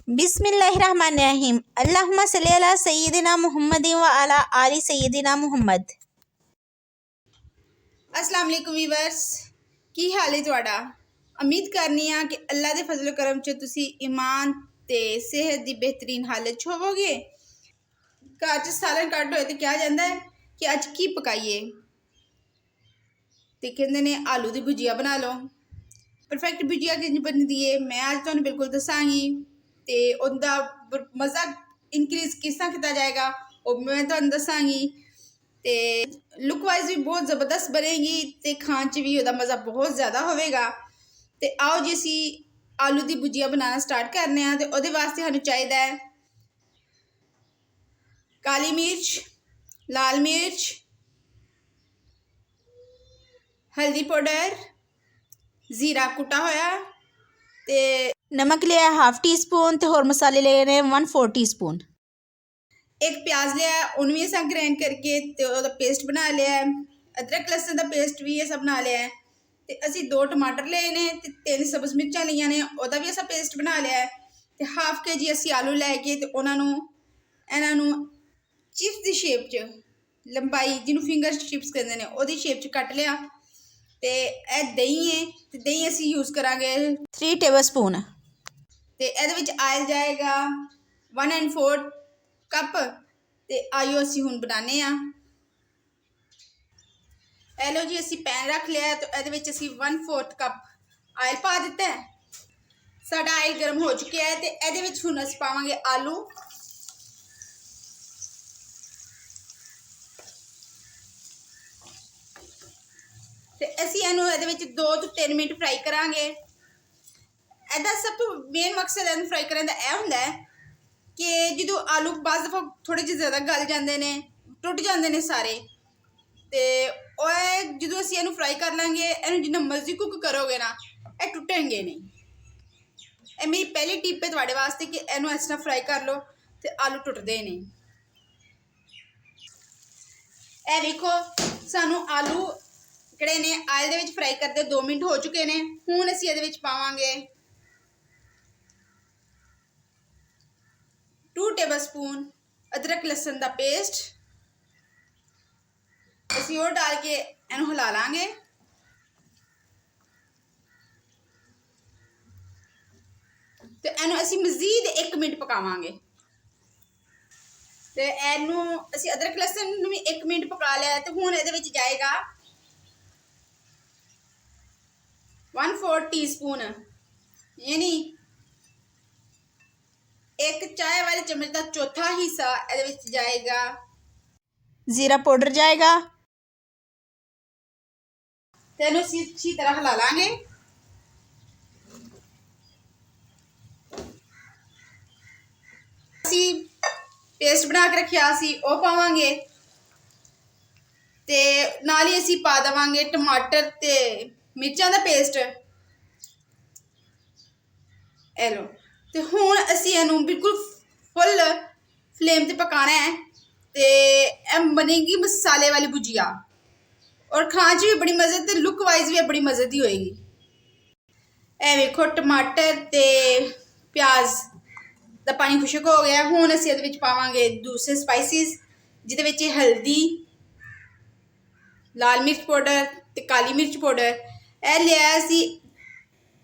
बिस्मिल्लाहिर्रहमानिर्रहीम। अल्लाहुम्मा सल्ली अला सय्यिदिना मुहम्मदिन व अला आलि सय्यिदिना मुहम्मद। अस्सलाम वालेकुम व्यूअर्स, की हाल है तुहाडा। उम्मीद करनी आ कि अल्लाह दे फजल करम च तुसी ईमान ते सेहत दी बेहतरीन हालत च होवोगे। घर च सालन कट होए तो क्या जांदा है कि अज की पकाइए, ते कहंदे ने आलू दी भुजिया बना लो। परफेक्ट भुजिया किंज बनदी है मैं अज तुहानू बिल्कुल दसांगी, ते उहदा मज़ा इनक्रीज किस तरह किया जाएगा वो मैं तुहानू दसांगी। ते लुक वाइज भी बहुत ज़बरदस्त बनेगी ते खान च भी उहदा मज़ा बहुत ज़्यादा होवेगा। ते आओ जी असी आलू दी भुजिया बनाना स्टार्ट करने हैं। ते उहदे वास्ते सानू चाहिदा है काली मिर्च, लाल मिर्च, हल्दी पाउडर, जीरा कुटा होया, ते नमक लिया हाफ टी स्पून ते होर मसाले लेने 1/4 टी स्पून। एक प्याज लिया उन्हें भी असा ग्राइंड करके ते ओहदा पेस्ट बना लिया है। अदरक लहसुन का पेस्ट भी असा बना लिया है। ते असी 2 टमाटर लिए ने ते 3 सब्ज़ मिर्चां लिया ने ओहदा भी असा पेस्ट बना लिया है। ते हाफ kg असी आलू लैके ते उन्होंने इन्हां नू चिप्स की शेप च लंबाई जिन्हों फिंगर चिप्स कहते हैं ओहदी शेप च कट लिया। ते यह दही है ते दही असी यूज़ करांगे 3 टेबल स्पून। ते ਇਹਦੇ ਵਿੱਚ आयल जाएगा 1/4 कप। ते आइयो असी हुण बनाने आ। ए लो जी असी पैन रख लिया तो ਇਹਦੇ ਵਿੱਚ असी 1/4 कप आयल पा दिता है। साडा आयल गर्म हो चुका है ते ਇਹਦੇ ਵਿੱਚ हुण असी पावांगे आलू। ते असी ਇਹਨੂੰ ਇਹਦੇ ਵਿੱਚ 2 ਤੋਂ 3 ਮਿੰਟ फ्राई करांगे। ਇਹਦਾ ਸਭ ਤੋਂ ਮੇਨ ਮਕਸਦ ਇਹਨੂੰ ਫਰਾਈ ਕਰਨ ਦਾ ਇਹ ਹੁੰਦਾ ਹੈ ਕਿ ਜਦੋਂ ਆਲੂ ਬਾਅਦ ਦਫਾ ਥੋੜੇ ਜਿਹੇ ਜ਼ਿਆਦਾ ਗਲ ਜਾਂਦੇ ਨੇ, ਟੁੱਟ ਜਾਂਦੇ ਨੇ ਸਾਰੇ, ਤੇ ਉਹ ਜਦੋਂ ਅਸੀਂ ਇਹਨੂੰ ਫਰਾਈ ਕਰ ਲਾਂਗੇ ਇਹਨੂੰ ਜਿੰਨਾ ਮਰਜ਼ੀ ਕੁੱਕ ਕਰੋਗੇ ਨਾ ਇਹ ਟੁੱਟਣਗੇ ਨਹੀਂ। ਇਹ ਮੇਰੀ ਪਹਿਲੀ ਟਿਪ ਹੈ ਤੁਹਾਡੇ ਵਾਸਤੇ ਕਿ ਇਹਨੂੰ ਇਸ ਤਰ੍ਹਾਂ ਫਰਾਈ ਕਰ ਲਓ ਤੇ ਆਲੂ ਟੁੱਟਦੇ ਨਹੀਂ। ਇਹ ਵੇਖੋ ਸਾਨੂੰ ਆਲੂ ਕਿਹੜੇ ਨੇ ਆਇਲ ਦੇ ਵਿੱਚ ਫਰਾਈ ਕਰਦੇ 2 ਮਿੰਟ ਹੋ ਚੁੱਕੇ ਨੇ। ਹੁਣ ਅਸੀਂ ਇਹਦੇ ਵਿੱਚ ਪਾਵਾਂਗੇ 2 टेबल स्पून अदरक लहसुन का पेस्ट। असी और डाल के इन्हू हिला लांगे। तो इन्हू असी मजीद 1 मिनट पकावांगे। तो इन्हू असी अदरक लहसुन भी 1 मिनट पका लिया। तो हुण इहदे विच जाएगा 1/4 टी स्पून यानी 1 चाय वाले चम्मच का चौथा हिस्सा ਇਹਦੇ ਵਿੱਚ जाएगा जीरा पाउडर जाएगा। तेनों अच्छी तरह हिला लांगे। असी पेस्ट बना के रखिया सी ਉਹ ਪਾਵਾਂਗੇ ਤੇ ਨਾਲ ਹੀ ਅਸੀਂ ਪਾ ਦੇਵਾਂਗੇ टमाटर ਤੇ मिर्चां ਦਾ पेस्ट। ਇਹ ਲੋ ਤੇ ਹੁਣ ਅਸੀਂ ਇਹਨੂੰ ਬਿਲਕੁਲ फुल फ्लेम ਤੇ पकाना है। ਤੇ ਇਹ बनेगी मसाले वाली भुजिया और खान च भी बड़ी मज़े ते लुक वाइज भी बड़ी मज़े दी होएगी। ਇਹ ਵੇਖੋ टमाटर ते प्याज ਦਾ पानी खुशक हो गया। ਹੁਣ ਅਸੀਂ ਇਹਦੇ ਵਿੱਚ ਪਾਵਾਂਗੇ दूसरे स्पाइसिस ਜਿਹਦੇ ਵਿੱਚ हल्दी, लाल मिर्च पाउडर ते काली मिर्च पाउडर। ਇਹ ਲਿਆ ਅਸੀਂ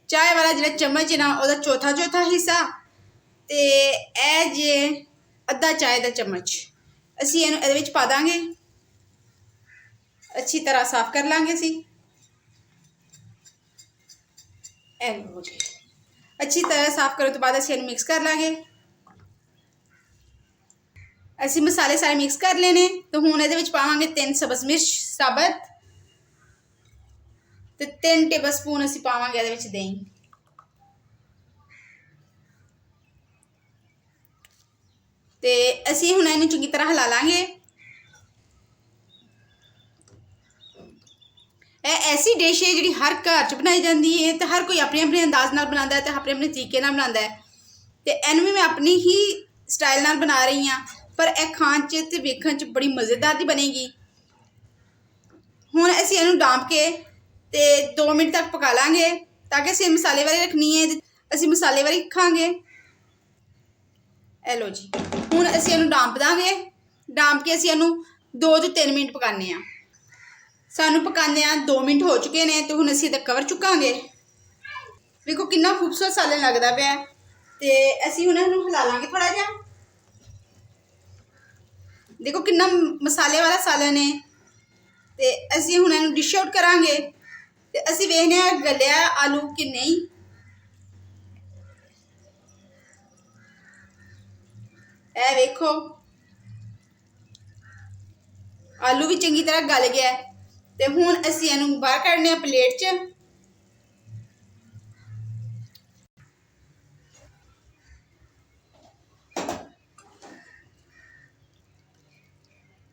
चाय वाला जो चम्मच है ना वह चौथा हिस्सा। तो यह जे अद्धा चाय का चम्मच असी इहदे विच पा देंगे। अच्छी तरह साफ कर लांगे असी। अच्छी तरह साफ करने तो बाद असी इहनूं मिक्स कर लांगे। असी मसाले सारे मिक्स कर लेने। तो हुण इहदे विच पावांगे 3 सब्ज़ मिर्च साबत ते 3 टेबल स्पून असी पावांगे इहदे विच दही। ते असी हुण इहनूं चंगी तरह हिला लांगे। ऐसी डिश है जी हर घर च बनाई जाती है तो हर कोई अपने अपने अंदाज नाल बनाता है तो अपने अपने तरीके नाल बनाता है। तो इनू भी मैं अपनी ही स्टाइल नाल बना रही हाँ, पर यह खान च ते वेखण च बड़ी मज़ेदार दी बनेगी। हुण असी इनू डांप के ते 2 मिनट तक पका लांगे ताकि असी मसाले वाली रखनी है। असी मसाले वाली खांगे ਇਹ ਲਓ ਜੀ। ਹੁਣ ਅਸੀਂ ਇਹਨੂੰ ਡਾਂਪ ਦਾਂਗੇ। ਡਾਂਪ ਕੇ ਅਸੀਂ ਇਹਨੂੰ 2 ਤੋਂ 3 ਮਿੰਟ ਪਕਾਉਂਦੇ ਹਾਂ। ਸਾਨੂੰ ਪਕਾਉਂਦਿਆਂ 2 ਮਿੰਟ ਹੋ ਚੁੱਕੇ ਨੇ ਤੇ ਹੁਣ ਅਸੀਂ ਇਹਦਾ ਕਵਰ ਚੁੱਕਾਂਗੇ। ਵੇਖੋ ਕਿੰਨਾ ਖੂਬਸੂਰਤ ਸਾਲਨ ਲੱਗਦਾ ਪਿਆ। ਤੇ ਅਸੀਂ ਹੁਣ ਇਹਨੂੰ ਹਿਲਾ ਲਾਂਗੇ ਥੋੜਾ ਜਿਹਾ। ਦੇਖੋ ਕਿੰਨਾ ਮਸਾਲੇ ਵਾਲਾ ਸਾਲਨ ਹੈ। ਤੇ ਅਸੀਂ ਹੁਣ ਇਹਨੂੰ ਡਿਸ਼ ਆਊਟ ਕਰਾਂਗੇ ਤੇ ਅਸੀਂ ਵੇਖਦੇ ਹਾਂ ਗਲਿਆ ਆਲੂ ਕਿ ਨਹੀਂ। ਇਹ ਵੇਖੋ ਆਲੂ ਵੀ ਚੰਗੀ ਤਰ੍ਹਾਂ ਗਲ ਗਿਆ ਤੇ ਹੁਣ ਅਸੀਂ ਇਹਨੂੰ ਬਾਹਰ ਕੱਢਨੇ ਆ ਪਲੇਟ 'ਚ।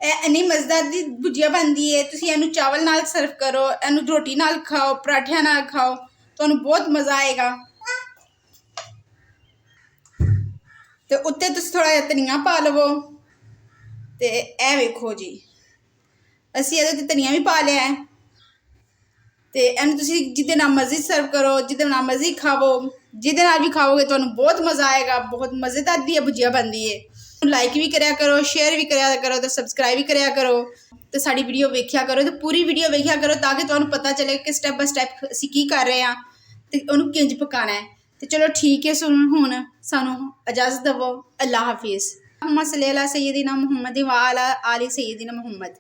ਇਹ ਇੰਨੀ ਮਜ਼ੇਦਾਰ ਦੀ ਭੁਜੀਆ ਬਣਦੀ ਹੈ। ਤੁਸੀਂ ਇਹਨੂੰ ਚਾਵਲ ਨਾਲ ਸਰਵ ਕਰੋ, ਇਹਨੂੰ ਰੋਟੀ ਨਾਲ ਖਾਓ, ਪਰਾਠਿਆਂ ਨਾਲ ਖਾਓ, ਤੁਹਾਨੂੰ ਬਹੁਤ ਮਜ਼ਾ ਆਏਗਾ। ਤੇ ਉੱਤੇ ਤੁਸੀਂ ਥੋੜਾ ਜਿਹਾ ਧਨੀਆ ਪਾ ਲਵੋ। ਤੇ ਇਹ ਵੇਖੋ ਜੀ ਅਸੀਂ ਇਹਦੇ 'ਤੇ ਧਨੀਆ ਵੀ ਪਾ ਲਿਆ ਹੈ। ਤੇ ਇਹਨੂੰ ਤੁਸੀਂ ਜਿਹਦੇ ਨਾਲ ਮਰਜ਼ੀ ਸਰਵ ਕਰੋ, ਜਿਹਦੇ ਨਾਲ ਮਰਜ਼ੀ ਖਾਵੋ, ਜਿਹਦੇ ਨਾਲ ਵੀ ਖਾਓਗੇ ਤੁਹਾਨੂੰ ਬਹੁਤ ਮਜ਼ਾ ਆਏਗਾ। ਬਹੁਤ ਮਜ਼ੇਦਾਰ ਦੀ ਇਹ ਭੁਜੀਆ ਬਣਦੀ ਹੈ। ਲਾਈਕ ਵੀ ਕਰਿਆ ਕਰੋ, ਸ਼ੇਅਰ ਵੀ ਕਰਿਆ ਕਰੋ ਤੇ ਸਬਸਕ੍ਰਾਈਬ ਵੀ ਕਰਿਆ ਕਰੋ ਤੇ ਸਾਡੀ ਵੀਡੀਓ ਵੇਖਿਆ ਕਰੋ ਤੇ ਪੂਰੀ ਵੀਡੀਓ ਵੇਖਿਆ ਕਰੋ ਤਾਂ ਕਿ ਤੁਹਾਨੂੰ ਪਤਾ ਚੱਲੇ ਕਿ ਸਟੈਪ ਬਾਏ ਸਟੈਪ ਅਸੀਂ ਕੀ ਕਰ ਰਹੇ ਹਾਂ ਤੇ ਉਹਨੂੰ ਕਿੰਝ ਪਕਾਉਣਾ ਹੈ। ਤੇ ਚਲੋ ਠੀਕ ਹੈ। ਹੁਣ ਸਾਨੂੰ ਇਜਾਜ਼ਤ ਦੇਵੋ। ਅੱਲਾ ਹਾਫਿਜ਼। ਮੁਹੰਮਦ ਸੱਲੱਲਾਹੁ ਅਲਾ ਸਯ्यिदना मुहम्मद व अला आलि सय्यिदना मुहम्मद।